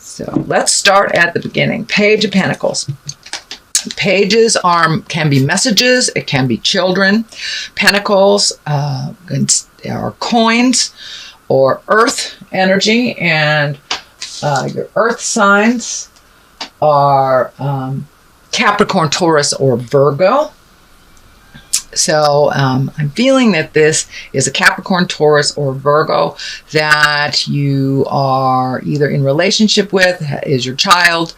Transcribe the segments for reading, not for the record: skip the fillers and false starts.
So let's start at the beginning. Page of Pentacles. Pages can be messages. It can be children. Pentacles are coins or earth energy, and your earth signs are Capricorn, Taurus, or Virgo. So I'm feeling that this is a Capricorn, Taurus, or Virgo that you are either in relationship with, is your child,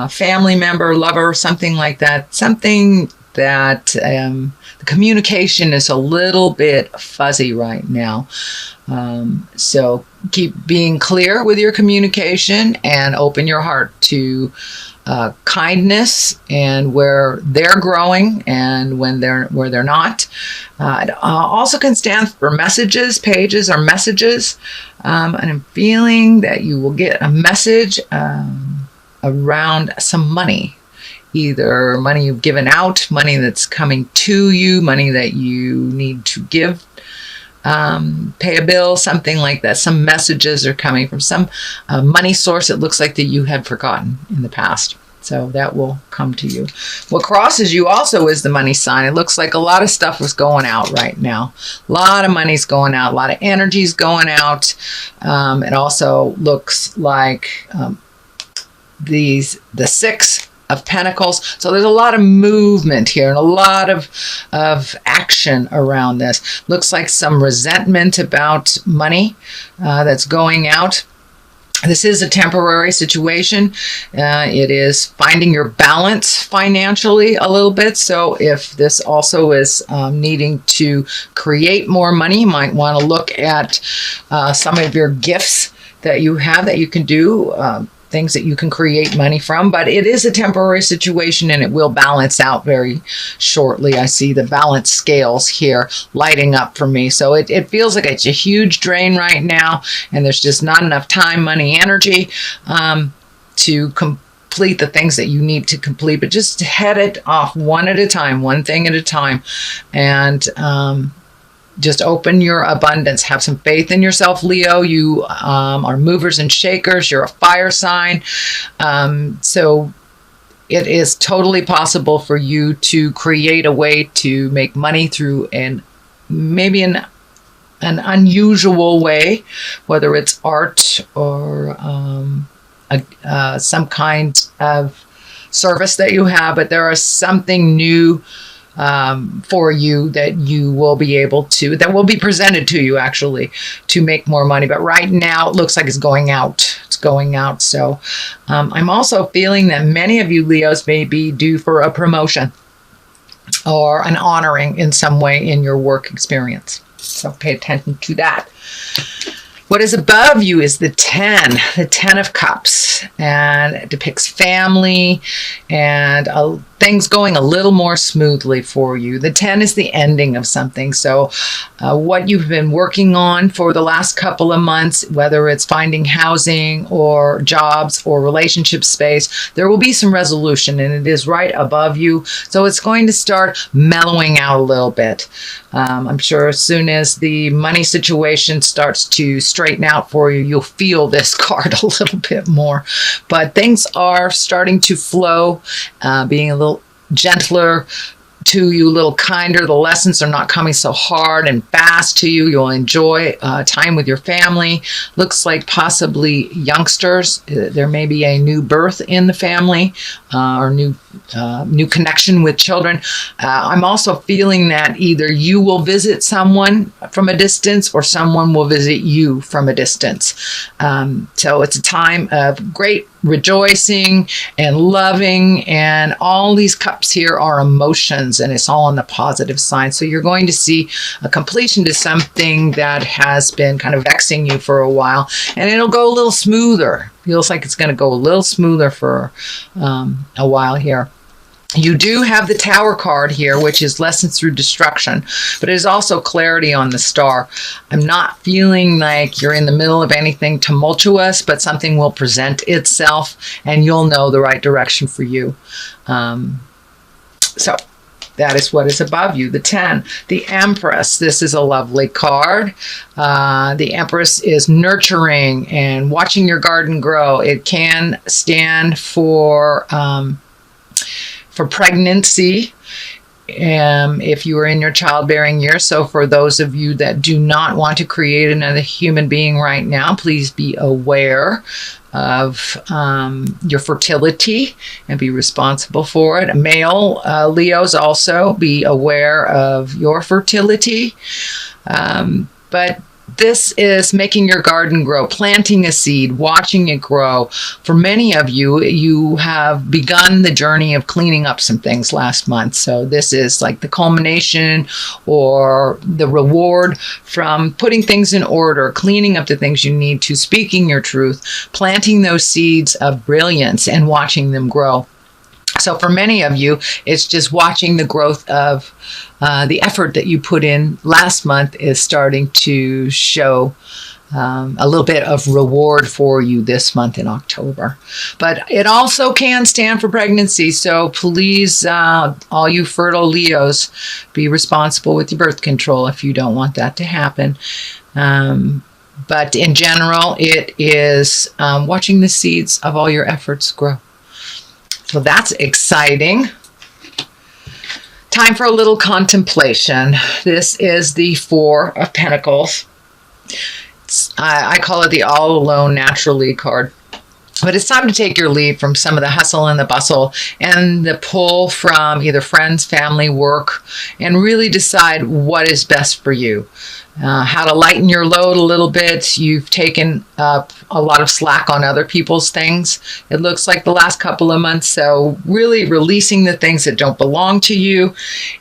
family member, lover, something like that. Something that the communication is a little bit fuzzy right now. So keep being clear with your communication and open your heart to kindness and where they're growing and where they're not. It also can stand for messages. Pages are messages, and I'm feeling that you will get a message around some money. Either money you've given out, money that's coming to you, money that you need to give, pay a bill, something like that. Some messages are coming from some money source it looks like that you had forgotten in the past. So that will come to you. What crosses you also is the money sign. It looks like a lot of stuff is going out right now. A lot of money's going out. A lot of energy's going out. It also looks like the Six of Pentacles. So there's a lot of movement here and a lot of action around this. Looks like some resentment about money that's going out. This is a temporary situation. It is finding your balance financially a little bit. So if this also is needing to create more money, you might want to look at some of your gifts that you have that you can do, things that you can create money from. But it is a temporary situation and it will balance out very shortly. I see the balance scales here lighting up for me. So it feels like it's a huge drain right now, and there's just not enough time, money, energy to complete the things that you need to complete. But just head it off one at a time, one thing at a time, and just open your abundance. Have some faith in yourself, Leo. You are movers and shakers. You're a fire sign. So it is totally possible for you to create a way to make money through maybe an unusual way, whether it's art or some kind of service that you have. But there is something new for you that you will be able to, that will be presented to you actually, to make more money. But right now it looks like it's going out. It's going out. So I'm also feeling that many of you Leos may be due for a promotion or an honoring in some way in your work experience. So pay attention to that. What is above you is the 10 of Cups, and it depicts family and things going a little more smoothly for you. The 10 is the ending of something. So what you've been working on for the last couple of months, whether it's finding housing or jobs or relationship space, there will be some resolution, and it is right above you. So it's going to start mellowing out a little bit. I'm sure as soon as the money situation starts to straighten out for you, you'll feel this card a little bit more. But things are starting to flow, being a little gentler to you, a little kinder. The lessons are not coming so hard and fast to you. You'll enjoy time with your family. Looks like possibly youngsters. There may be a new birth in the family or new connection with children. I'm also feeling that either you will visit someone from a distance or someone will visit you from a distance. So it's a time of great rejoicing and loving, and all these cups here are emotions, and it's all on the positive side. So you're going to see a completion to something that has been kind of vexing you for a while, and it'll go a little smoother. Feels like it's going to go a little smoother for a while here. You do have the Tower card here, which is lessons through destruction, but it is also clarity on the Star. I'm not feeling like you're in the middle of anything tumultuous, but something will present itself and you'll know the right direction for you. So That is what is above you. The 10, the Empress. This is a lovely card. The Empress is nurturing and watching your garden grow. It can stand for pregnancy. If you are in your childbearing years. So for those of you that do not want to create another human being right now, please be aware of your fertility and be responsible for it. Male Leos, also be aware of your fertility. But this is making your garden grow, planting a seed, watching it grow. For many of you, you have begun the journey of cleaning up some things last month. So this is like the culmination or the reward from putting things in order, cleaning up the things you need to, speaking your truth, planting those seeds of brilliance and watching them grow. So for many of you, it's just watching the growth of the effort that you put in last month is starting to show a little bit of reward for you this month in October. But it also can stand for pregnancy. So please, all you fertile Leos, be responsible with your birth control if you don't want that to happen. But in general, it is watching the seeds of all your efforts grow. So that's exciting. Time for a little contemplation. This is the 4 of Pentacles. I call it the all alone naturally card. But it's time to take your leave from some of the hustle and the bustle and the pull from either friends, family, work, and really decide what is best for you. How to lighten your load a little bit. You've taken up a lot of slack on other people's things, it looks like, the last couple of months. So really releasing the things that don't belong to you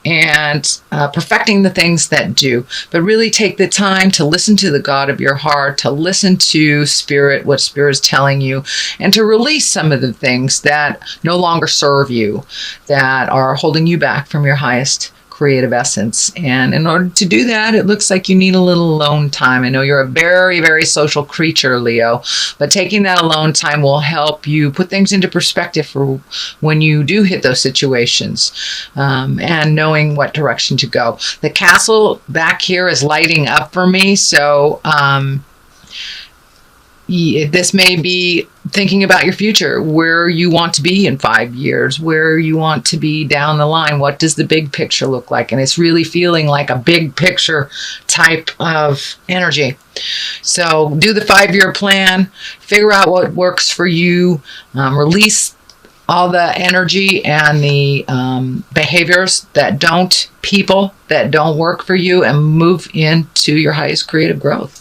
and perfecting the things that do. But really take the time to listen to the God of your heart, to listen to Spirit, what Spirit is telling you, and to release some of the things that no longer serve you, that are holding you back from your highest creative essence. And in order to do that, it looks like you need a little alone time. I know you're a very, very social creature, Leo, but taking that alone time will help you put things into perspective for when you do hit those situations, and knowing what direction to go. The castle back here is lighting up for me. So this may be thinking about your future, where you want to be in 5 years, where you want to be down the line. What does the big picture look like? And it's really feeling like a big picture type of energy. So do the 5-year plan, figure out what works for you, release all the energy and the behaviors that don't, people that don't work for you, and move into your highest creative growth.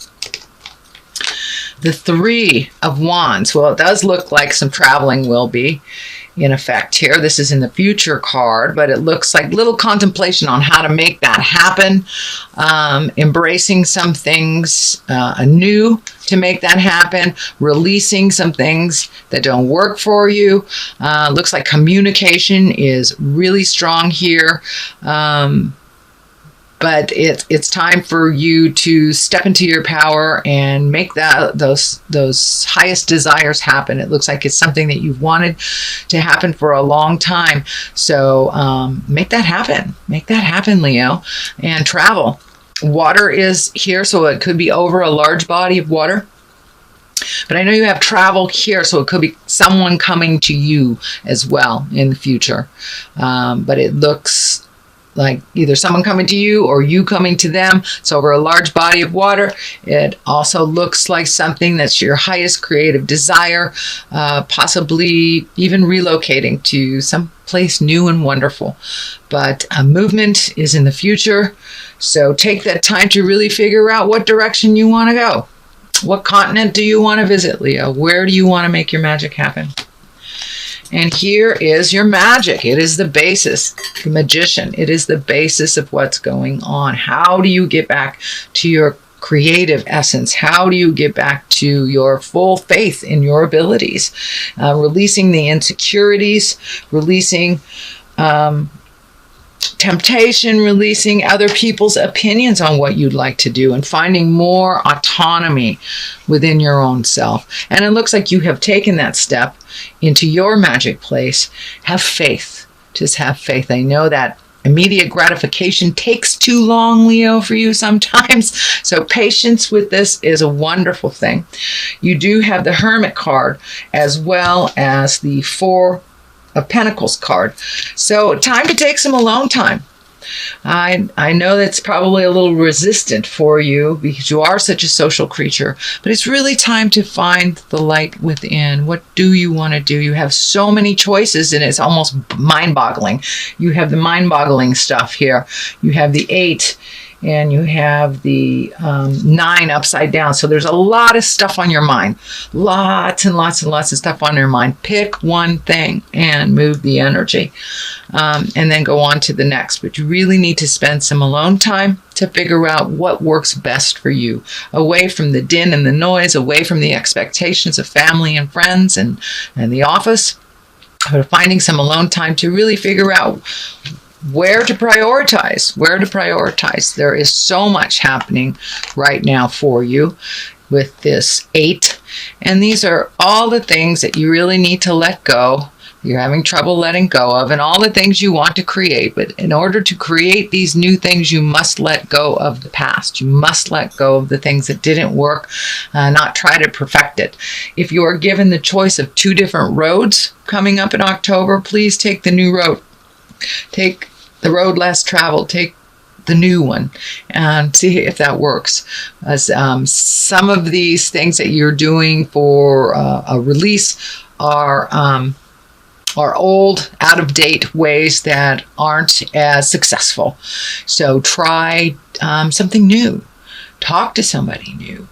The 3 of Wands. Well, it does look like some traveling will be in effect here. This is in the future card, but it looks like little contemplation on how to make that happen. Embracing some things anew to make that happen. Releasing some things that don't work for you. Looks like communication is really strong here. But it's time for you to step into your power and make those highest desires happen. It looks like it's something that you've wanted to happen for a long time. So make that happen. Make that happen, Leo. And travel. Water is here, so it could be over a large body of water. But I know you have travel here, so it could be someone coming to you as well in the future. But it looks like either someone coming to you or you coming to them. It's over a large body of water. It also looks like something that's your highest creative desire, possibly even relocating to some place new and wonderful. But movement is in the future. So take that time to really figure out what direction you want to go. What continent do you want to visit, Leo? Where do you want to make your magic happen? And here is your magic. It is the basis, the magician. It is the basis of what's going on. How do you get back to your creative essence? How do you get back to your full faith in your abilities? Releasing the insecurities, releasing temptation, releasing other people's opinions on what you'd like to do, and finding more autonomy within your own self. And it looks like you have taken that step into your magic place. Have faith. Just have faith. I know that immediate gratification takes too long, Leo, for you sometimes. So patience with this is a wonderful thing. You do have the Hermit card as well as the Four of Pentacles card. So time to take some alone time. I know that's probably a little resistant for you because you are such a social creature, but it's really time to find the light within. What do you want to do? You have so many choices and it's almost mind-boggling. You have the mind-boggling stuff here. You have the 8 and you have the 9 upside down. So there's a lot of stuff on your mind. Lots and lots and lots of stuff on your mind. Pick one thing and move the energy. And then go on to the next. But you really need to spend some alone time to figure out what works best for you. Away from the din and the noise, away from the expectations of family and friends and the office. But finding some alone time to really figure out where to prioritize. There is so much happening right now for you with this 8. And these are all the things that you really need to let go. You're having trouble letting go of, and all the things you want to create. But in order to create these new things, you must let go of the past. You must let go of the things that didn't work, not try to perfect it. If you are given the choice of 2 different roads coming up in October, please take the new road. Take the road less traveled. Take the new one and see if that works. As some of these things that you're doing for a release are old, out-of-date ways that aren't as successful. So try something new. Talk to somebody new.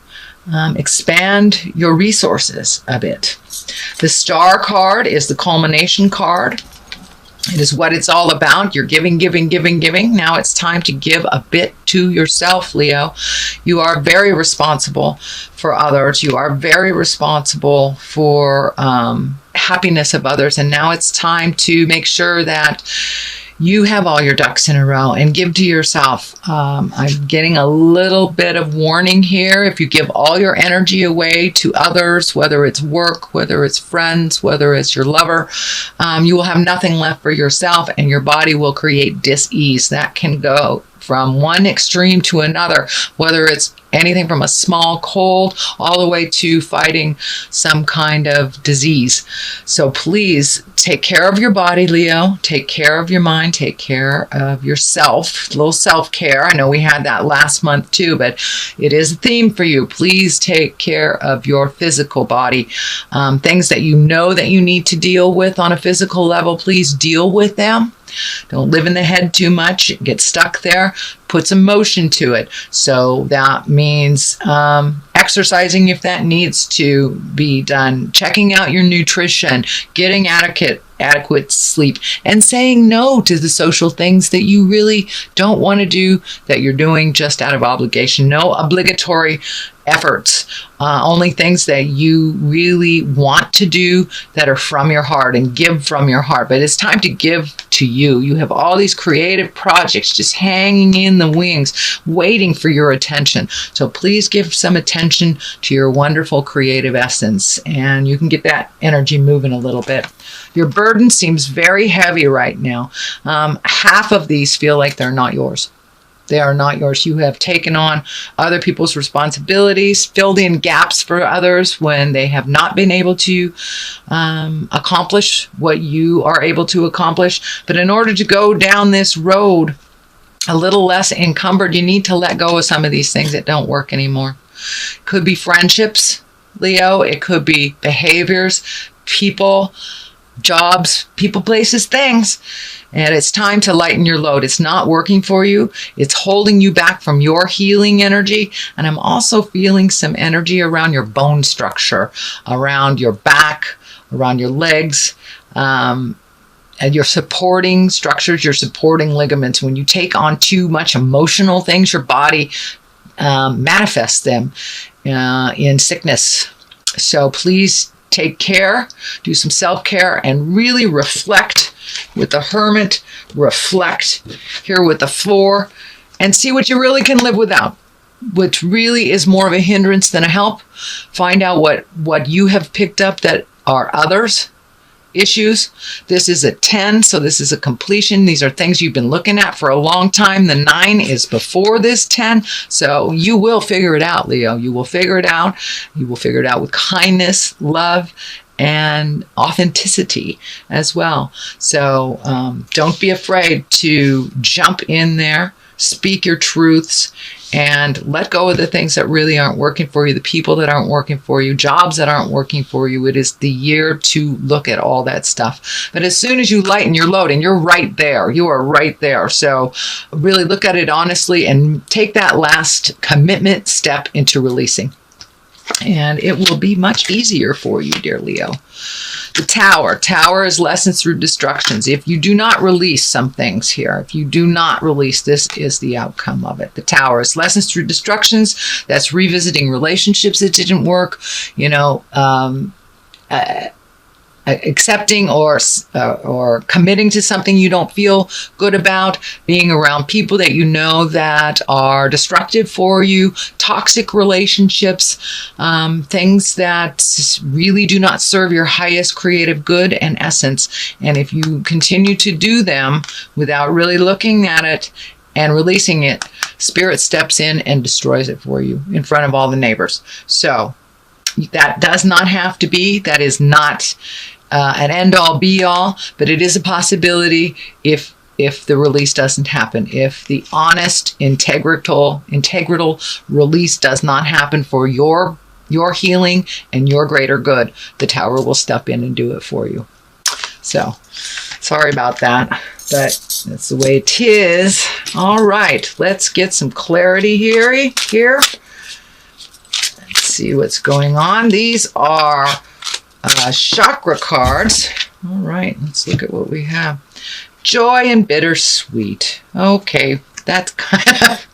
Expand your resources a bit. The Star card is the culmination card. It is what it's all about. You're giving. Now it's time to give a bit to yourself, Leo. You are very responsible for others. You are very responsible for happiness of others. And now it's time to make sure that you have all your ducks in a row and give to yourself. I'm getting a little bit of warning here. If you give all your energy away to others, whether it's work, whether it's friends, whether it's your lover, you will have nothing left for yourself and your body will create dis-ease. That can go from one extreme to another, whether it's anything from a small cold all the way to fighting some kind of disease. So please take care of your body, Leo. Take care of your mind. Take care of yourself. A little self-care. I know we had that last month too, but it is a theme for you. Please take care of your physical body. Things that you know that you need to deal with on a physical level, please deal with them. Don't live in the head too much. Get stuck there. Put some motion to it. So that means exercising if that needs to be done, checking out your nutrition, getting adequate sleep, and saying no to the social things that you really don't want to do, that you're doing just out of obligation. No obligatory efforts, only things that you really want to do that are from your heart, and give from your heart. But it's time to give to you. You have all these creative projects just hanging in the wings, waiting for your attention. So please give some attention to your wonderful creative essence, and you can get that energy moving a little bit. Your burden seems very heavy right now. Half of these feel like they're not yours. They are not yours. You have taken on other people's responsibilities, filled in gaps for others when they have not been able to accomplish what you are able to accomplish. But in order to go down this road a little less encumbered, you need to let go of some of these things that don't work anymore. Could be friendships, Leo. It could be behaviors, people, jobs, people, places, things. And it's time to lighten your load. It's not working for you. It's holding you back from your healing energy. And I'm also feeling some energy around your bone structure, around your back, around your legs, and your supporting structures, your supporting ligaments. When you take on too much emotional things, your body manifests them in sickness. So please take care, do some self-care, and really reflect with the Hermit. Reflect here with the 4 and see what you really can live without, which really is more of a hindrance than a help. Find out what you have picked up that are others issues. This is a 10, so this is a completion. These are things you've been looking at for a long time. The 9 is before this 10, so you will figure it out, Leo. You will figure it out. You will figure it out with kindness, love, and authenticity as well. So don't be afraid to jump in there, speak your truths, and let go of the things that really aren't working for you, the people that aren't working for you, jobs that aren't working for you. It is the year to look at all that stuff. But as soon as you lighten your load, and you're right there, you are right there. So really look at it honestly and take that last commitment step into releasing. And it will be much easier for you, dear Leo. The Tower. Tower is lessons through destructions. If you do not release some things here, if you do not release, this is the outcome of it. The Tower is lessons through destructions. That's revisiting relationships that didn't work, accepting or committing to something you don't feel good about, being around people that you know that are destructive for you, toxic relationships, things that really do not serve your highest creative good and essence. And if you continue to do them without really looking at it and releasing it, Spirit steps in and destroys it for you in front of all the neighbors. So that does not have to be. That is not an end-all, be-all, but it is a possibility if the release doesn't happen. If the honest, integral release does not happen for your healing and your greater good, the Tower will step in and do it for you. So, sorry about that, but that's the way it is. All right, let's get some clarity here. See what's going on. These are chakra cards. All right, let's look at what we have. Joy and bittersweet. Okay, that's kind of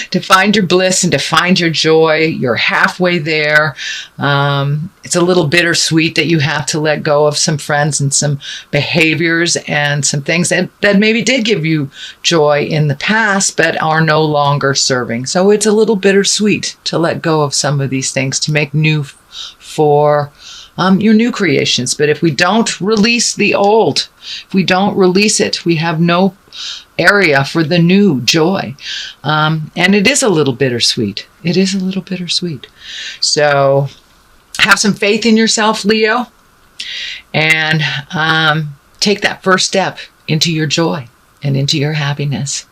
to find your bliss and to find your joy. You're halfway there. It's a little bittersweet that you have to let go of some friends and some behaviors and some things that maybe did give you joy in the past but are no longer serving. So it's a little bittersweet to let go of some of these things to make new for your new creations. But if we don't release the old, if we don't release it, we have no area for the new joy. And it is a little bittersweet. It is a little bittersweet. So have some faith in yourself, Leo, and take that first step into your joy and into your happiness.